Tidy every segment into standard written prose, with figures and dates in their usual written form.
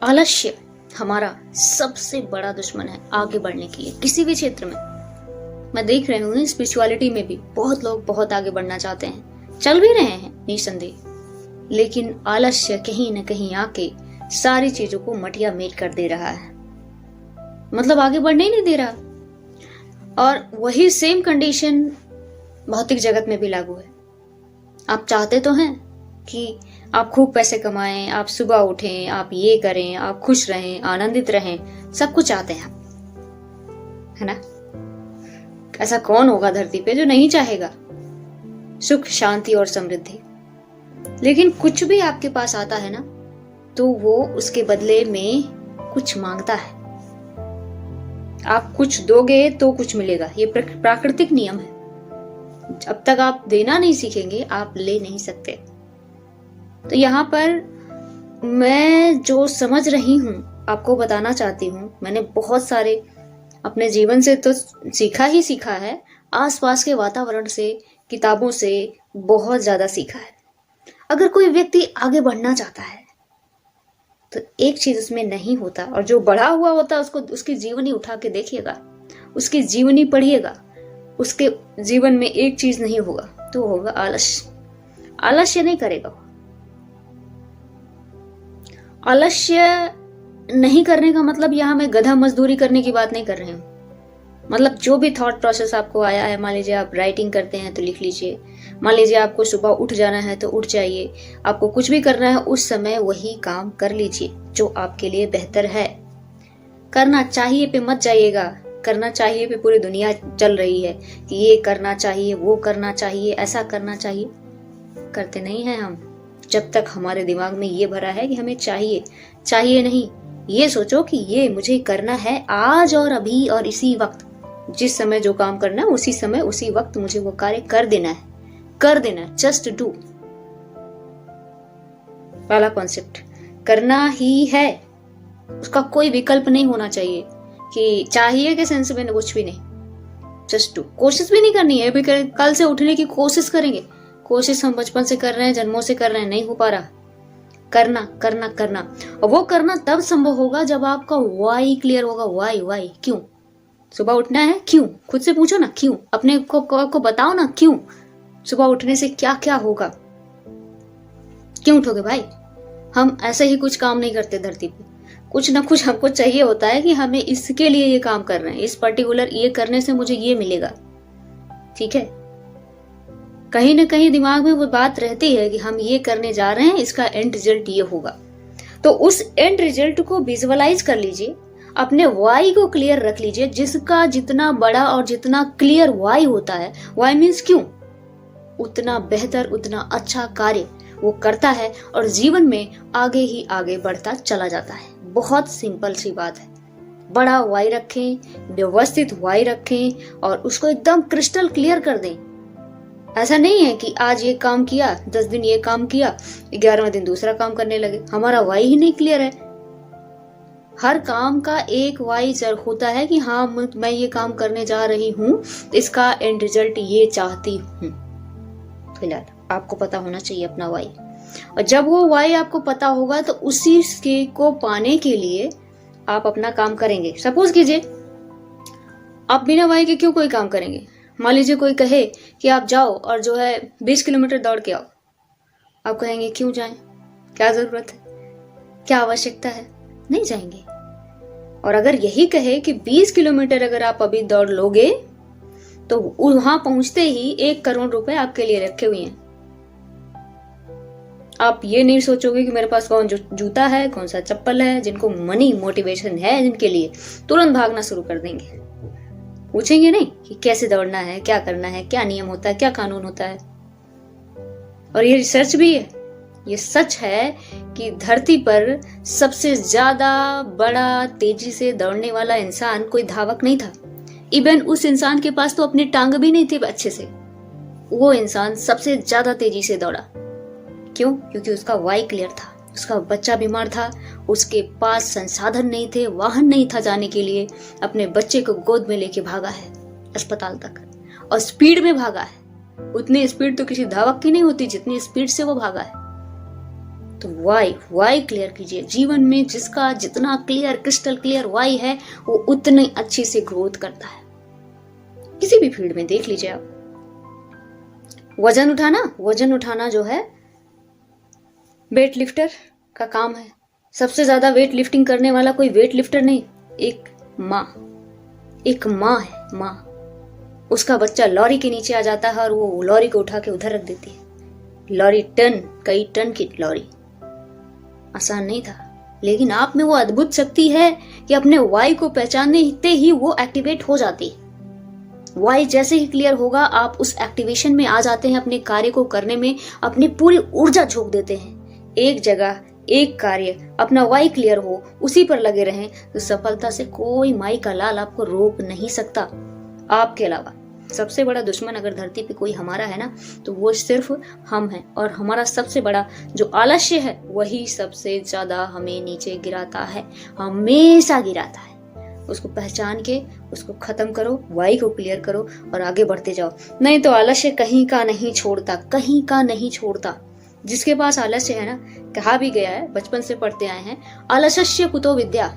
आलस्य हमारा सबसे बड़ा दुश्मन है आगे बढ़ने के लिए किसी भी क्षेत्र में। मैं देख रही हूँ स्पिरिचुअलिटी में भी बहुत लोग बहुत आगे बढ़ना चाहते हैं, चल भी रहे हैं निसंदेह, लेकिन आलस्य कहीं न कहीं आके सारी चीजों को मटिया मेट कर दे रहा है, मतलब आगे बढ़ने ही नहीं दे रहा। और वही सेम कंडीशन भौतिक जगत में भी लागू है। आप चाहते तो हैं कि आप खूब पैसे कमाएं, आप सुबह उठें, आप ये करें, आप खुश रहें, आनंदित रहें, सब कुछ चाहते हैं, है ना? ऐसा कौन होगा धरती पे जो नहीं चाहेगा सुख, शांति और समृद्धि। लेकिन कुछ भी आपके पास आता है ना, तो वो उसके बदले में कुछ मांगता है। आप कुछ दोगे तो कुछ मिलेगा, ये प्राकृतिक नियम है। जब तक आप देना नहीं सीखेंगे आप ले नहीं सकते। तो यहाँ पर मैं जो समझ रही हूँ आपको बताना चाहती हूँ। मैंने बहुत सारे अपने जीवन से तो सीखा ही सीखा है, आसपास के वातावरण से, किताबों से बहुत ज्यादा सीखा है। अगर कोई व्यक्ति आगे बढ़ना चाहता है तो एक चीज उसमें नहीं होता, और जो बढ़ा हुआ होता है उसको उसकी जीवनी उठा के देखिएगा, उसकी जीवनी पढ़िएगा, उसके जीवन में एक चीज नहीं होगा, तो होगा आलस्य। आलस्य नहीं करेगा। आलस्य नहीं करने का मतलब यहां मैं गधा मजदूरी करने की बात नहीं कर रही हूं। मतलब जो भी थॉट प्रोसेस आपको आया है, मान लीजिए आप राइटिंग करते हैं तो लिख लीजिए, मान लीजिए आपको सुबह उठ जाना है तो उठ जाइए, आपको कुछ भी करना है उस समय वही काम कर लीजिए जो आपके लिए बेहतर है। करना चाहिए पे मत जाइएगा। करना चाहिए पे पूरी दुनिया चल रही है कि ये करना चाहिए, वो करना चाहिए, ऐसा करना चाहिए। करते नहीं हैं हम जब तक हमारे दिमाग में ये भरा है कि हमें चाहिए। चाहिए नहीं, ये सोचो कि ये मुझे करना है आज और अभी और इसी वक्त। जिस समय जो काम करना है उसी समय उसी वक्त मुझे वो कार्य कर देना है, कर देना, जस्ट डू। पहला कॉन्सेप्ट करना ही है, उसका कोई विकल्प नहीं होना चाहिए कि चाहिए के सेंस में कुछ भी नहीं, जस्ट डू। कोशिश भी नहीं करनी है, अभी कल से उठने की कोशिश करेंगे। कोशिश हम बचपन से कर रहे हैं, जन्मों से कर रहे हैं, नहीं हो पा रहा। करना करना करना, और वो करना तब संभव होगा जब आपका वाई क्लियर होगा। वाई क्यों सुबह उठना है, क्यों? खुद से पूछो ना, क्यों? अपने को बताओ ना, क्यों? सुबह उठने से क्या क्या होगा? क्यों उठोगे भाई? हम ऐसे ही कुछ काम नहीं करते धरती पे, कुछ ना कुछ हमको चाहिए होता है कि हमें इसके लिए ये काम कर रहे हैं, इस पर्टिकुलर ये करने से मुझे ये मिलेगा। ठीक है, कहीं ना कहीं दिमाग में वो बात रहती है कि हम ये करने जा रहे हैं, इसका एंड रिजल्ट ये होगा। तो उस एंड रिजल्ट को विजुअलाइज कर लीजिए, अपने वाई को क्लियर रख लीजिए। जिसका जितना बड़ा और जितना क्लियर वाई होता है, वाई मीन्स क्यों, उतना बेहतर, उतना अच्छा कार्य वो करता है और जीवन में आगे ही आगे बढ़ता चला जाता है। बहुत सिंपल सी बात है। बड़ा वाई रखें, व्यवस्थित वाई रखें और उसको एकदम क्रिस्टल क्लियर कर दें। ऐसा नहीं है कि आज ये काम किया, 10 दिन ये काम किया, 11वें दिन दूसरा काम करने लगे। हमारा वाई ही नहीं क्लियर है। हर काम का एक वाई होता है कि हाँ मैं ये काम करने जा रही हूँ, इसका एंड रिजल्ट ये चाहती हूँ। फिलहाल आपको पता होना चाहिए अपना वाई, और जब वो वाई आपको पता होगा तो उसी के को पाने के लिए आप अपना काम करेंगे। सपोज कीजिए आप बिना वाई के क्यों कोई काम करेंगे? मान लीजिए कोई कहे कि आप जाओ और जो है 20 किलोमीटर दौड़ के आओ, आप कहेंगे क्यों जाएं, क्या जरूरत है, क्या आवश्यकता है? नहीं जाएंगे। और अगर यही कहे कि 20 किलोमीटर अगर आप अभी दौड़ लोगे तो वहां पहुंचते ही 1 करोड़ रुपए आपके लिए रखे हुए हैं। आप ये नहीं सोचोगे कि मेरे पास कौन जूता है, कौन सा चप्पल है। जिनको मनी मोटिवेशन है जिनके लिए, तुरंत भागना शुरू कर देंगे। पूछेंगे नहीं कि कैसे दौड़ना है, क्या करना है, क्या नियम होता है, क्या कानून होता है। और ये रिसर्च भी है, ये सच है कि धरती पर सबसे ज्यादा बड़ा तेजी से दौड़ने वाला इंसान कोई धावक नहीं था। इवन उस इंसान के पास तो अपनी टांग भी नहीं थी अच्छे से, वो इंसान सबसे ज्यादा तेजी से दौड़ा। क्यों? क्योंकि उसका वाई क्लियर था। उसका बच्चा बीमार था, उसके पास संसाधन नहीं थे, वाहन नहीं था जाने के लिए, अपने बच्चे को गोद में लेके भागा है अस्पताल तक, और स्पीड में भागा है। उतनी स्पीड तो किसी धावक की नहीं होती जितनी स्पीड से वो भागा है। तो वाई क्लियर कीजिए। जीवन में जिसका जितना क्लियर, क्रिस्टल क्लियर वाई है, वो उतनी अच्छी से ग्रोथ करता है। किसी भी फील्ड में देख लीजिए आप। वजन उठाना जो है वेट लिफ्टर का काम है। सबसे ज्यादा वेट लिफ्टिंग करने वाला कोई वेट लिफ्टर नहीं, एक माँ है। माँ, उसका बच्चा लॉरी के नीचे आ जाता है और वो लॉरी को उठा के उधर रख देती है। लॉरी कई टन की लॉरी, आसान नहीं था। लेकिन आप में वो अद्भुत शक्ति है कि अपने वाई को पहचानते ही वो एक्टिवेट हो जाती है। वाई जैसे ही क्लियर होगा, आप उस एक्टिवेशन में आ जाते हैं। अपने कार्य को करने में अपनी पूरी ऊर्जा झोंक देते हैं। एक जगह एक कार्य, अपना वाई क्लियर हो, उसी पर लगे रहें तो सफलता से कोई माई का लाल आपको रोक नहीं सकता। आपके अलावा सबसे बड़ा दुश्मन अगर धरती पे कोई हमारा है ना, तो वो सिर्फ हम हैं। और हमारा सबसे बड़ा जो आलस्य है, वही सबसे ज्यादा हमें नीचे गिराता है, हमेशा गिराता है। उसको पहचान के उसको खत्म करो, वाई को क्लियर करो और आगे बढ़ते जाओ। नहीं तो आलस्य कहीं का नहीं छोड़ता। जिसके पास आलस्य है ना, कहा भी गया है, बचपन से पढ़ते आए हैं, आलस्यस्य कुतो विद्या,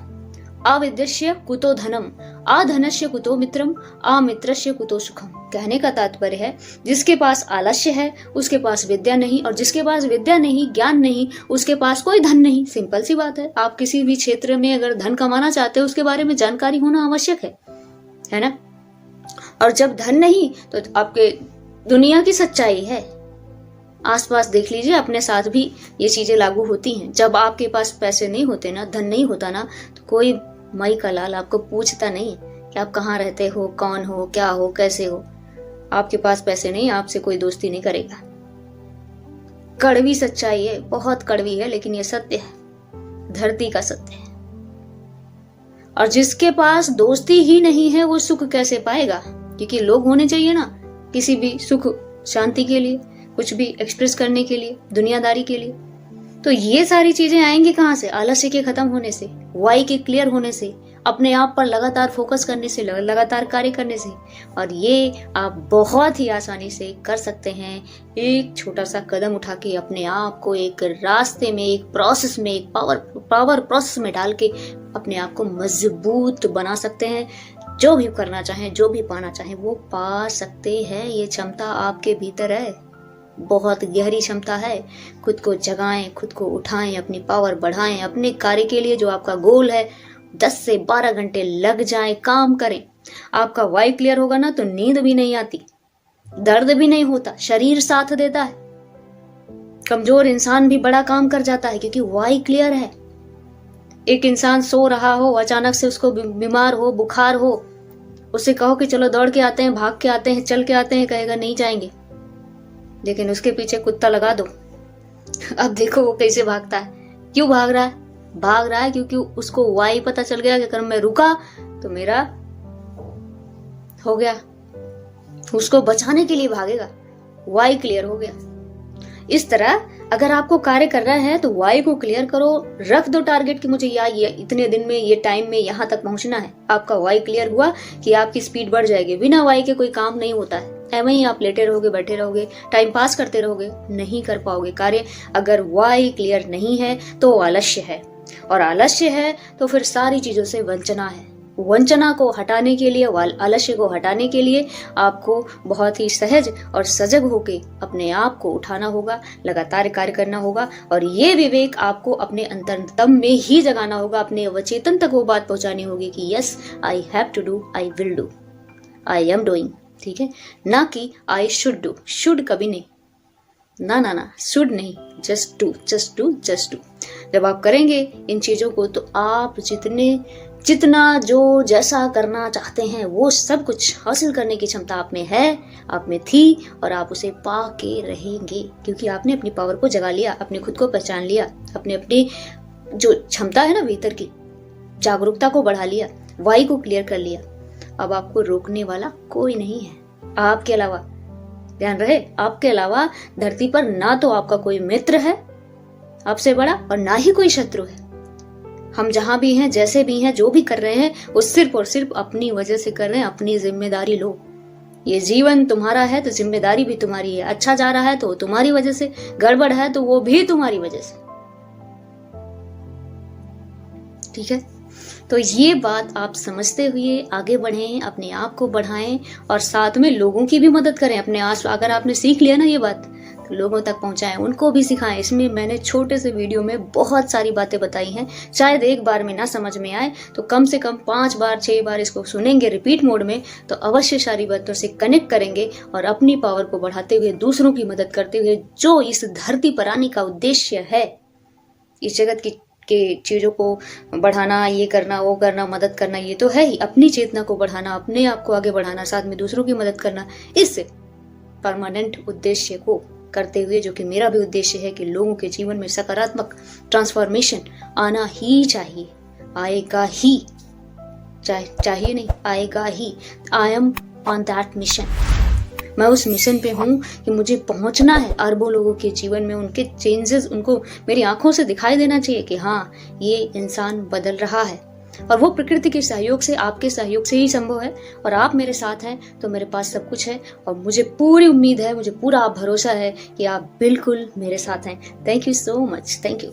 अविद्यस्य कुतो धनम, अधनस्य कुतो मित्रम, अमित्रस्य कुतो सुखम। कहने का तात्पर्य है, जिसके पास आलस्य है उसके पास विद्या नहीं, और जिसके पास विद्या नहीं, ज्ञान नहीं, उसके पास कोई धन नहीं। सिंपल सी बात है। आप किसी भी क्षेत्र में अगर धन कमाना चाहते हो, उसके बारे में जानकारी होना आवश्यक है ना। और जब धन नहीं, तो आपके दुनिया की सच्चाई है। आसपास देख लीजिए, अपने साथ भी ये चीजें लागू होती हैं। जब आपके पास पैसे नहीं होते ना, धन नहीं होता ना, तो कोई माई का लाल आपको पूछता नहीं कि आप कहाँ रहते हो, कौन हो, क्या हो, कैसे हो। आपके पास पैसे नहीं, आपसे कोई दोस्ती नहीं करेगा। कड़वी सच्चाई है, बहुत कड़वी है, लेकिन ये सत्य है, धरती का सत्य है। और जिसके पास दोस्ती ही नहीं है, वो सुख कैसे पाएगा? क्योंकि लोग होने चाहिए ना, किसी भी सुख शांति के लिए, कुछ भी एक्सप्रेस करने के लिए, दुनियादारी के लिए। तो ये सारी चीजें आएंगी कहाँ से? आलस्य के खत्म होने से, वाई के क्लियर होने से, अपने आप पर लगातार फोकस करने से, लगातार कार्य करने से। और ये आप बहुत ही आसानी से कर सकते हैं। एक छोटा सा कदम उठा के अपने आप को एक रास्ते में, एक प्रोसेस में, एक पावर प्रोसेस में डाल के अपने आप को मजबूत बना सकते हैं। जो भी करना चाहें, जो भी पाना चाहें, वो पा सकते हैं। ये क्षमता आपके भीतर है, बहुत गहरी क्षमता है। खुद को जगाएं, खुद को उठाएं, अपनी पावर बढ़ाएं। अपने कार्य के लिए जो आपका गोल है, 10 से 12 घंटे लग जाएं, काम करें। आपका वाई क्लियर होगा ना, तो नींद भी नहीं आती, दर्द भी नहीं होता, शरीर साथ देता है। कमजोर इंसान भी बड़ा काम कर जाता है, क्योंकि वाई क्लियर है। एक इंसान सो रहा हो, अचानक से उसको बीमार हो, बुखार हो, उसे कहो कि चलो दौड़ के आते हैं, भाग के आते हैं, चल के आते हैं, कहेगा नहीं जाएंगे। लेकिन उसके पीछे कुत्ता लगा दो, अब देखो वो कैसे भागता है। क्यों भाग रहा है? भाग रहा है क्योंकि उसको वाई पता चल गया कि अगर मैं रुका तो मेरा हो गया। उसको बचाने के लिए भागेगा, वाई क्लियर हो गया। इस तरह अगर आपको कार्य करना है तो वाई को क्लियर करो, रख दो टारगेट कि मुझे ये इतने दिन में, ये टाइम में यहाँ तक पहुंचना है। आपका वाई क्लियर हुआ कि आपकी स्पीड बढ़ जाएगी। बिना वाई के कोई काम नहीं होता है। ऐਵੇਂ ही आप लेटे रहोगे, बैठे रहोगे, टाइम पास करते रहोगे, नहीं कर पाओगे कार्य। अगर वाई क्लियर नहीं है तो आलस्य है, और आलस्य है तो फिर सारी चीजों से वंचना है। वंचना को हटाने के लिए, आलस्य को हटाने के लिए आपको बहुत ही सहज और सजग होके अपने आप को उठाना होगा, लगातार कार्य करना होगा। और ये विवेक आपको अपने अंतरतम में ही जगाना होगा, अपने अवचेतन तक वो बात पहुंचानी होगी कि yes, I have to do, I will do, I am doing. ठीक है, ना कि आई शुड डू। शुड कभी नहीं, ना, शुड नहीं, just do, just do, just do. जब आप करेंगे इन चीजों को, तो आप जितना जो जैसा करना चाहते हैं, वो सब कुछ हासिल करने की क्षमता आप में है, आप में थी, और आप उसे पा के रहेंगे। क्योंकि आपने अपनी पावर को जगा लिया, अपने खुद को पहचान लिया, अपनी जो क्षमता है ना भीतर की, जागरूकता को बढ़ा लिया, वाई को क्लियर कर लिया। अब आपको रोकने वाला कोई नहीं है आपके अलावा। ध्यान रहे, आपके अलावा धरती पर ना तो आपका कोई मित्र है आपसे बड़ा, और ना ही कोई शत्रु है। हम जहां भी हैं, जैसे भी हैं, जो भी कर रहे हैं, वो सिर्फ और सिर्फ अपनी वजह से कर रहे हैं। अपनी जिम्मेदारी लो। ये जीवन तुम्हारा है तो जिम्मेदारी भी तुम्हारी है। अच्छा जा रहा है तो तुम्हारी वजह से, गड़बड़ है तो वो भी तुम्हारी वजह से। ठीक है, तो ये बात आप समझते हुए आगे बढ़ें, अपने आप को बढ़ाएं और साथ में लोगों की भी मदद करें। अपने आस अगर आपने सीख लिया ना ये बात, तो लोगों तक पहुंचाएं, उनको भी सिखाएं। इसमें मैंने छोटे से वीडियो में बहुत सारी बातें बताई हैं। शायद एक बार में ना समझ में आए तो कम से कम 5 बार 6 बार इसको सुनेंगे रिपीट मोड में, तो अवश्य सारी बातों से कनेक्ट करेंगे और अपनी पावर को बढ़ाते हुए, दूसरों की मदद करते हुए, जो इस धरती पर आने का उद्देश्य है, इस जगत की के चीज़ों को बढ़ाना, ये करना, वो करना, मदद करना, ये तो है ही। अपनी चेतना को बढ़ाना, अपने आप को आगे बढ़ाना, साथ में दूसरों की मदद करना, इस परमानेंट उद्देश्य को करते हुए, जो कि मेरा भी उद्देश्य है कि लोगों के जीवन में सकारात्मक ट्रांसफॉर्मेशन आना ही चाहिए, आएगा ही, चाहिए नहीं, आएगा ही। I am on that mission. मैं उस मिशन पे हूँ कि मुझे पहुंचना है अरबों लोगों के जीवन में, उनके चेंजेस उनको मेरी आंखों से दिखाई देना चाहिए कि हाँ, ये इंसान बदल रहा है। और वो प्रकृति के सहयोग से, आपके सहयोग से ही संभव है। और आप मेरे साथ हैं तो मेरे पास सब कुछ है, और मुझे पूरी उम्मीद है, मुझे पूरा भरोसा है कि आप बिल्कुल मेरे साथ हैं। Thank you so much, thank you.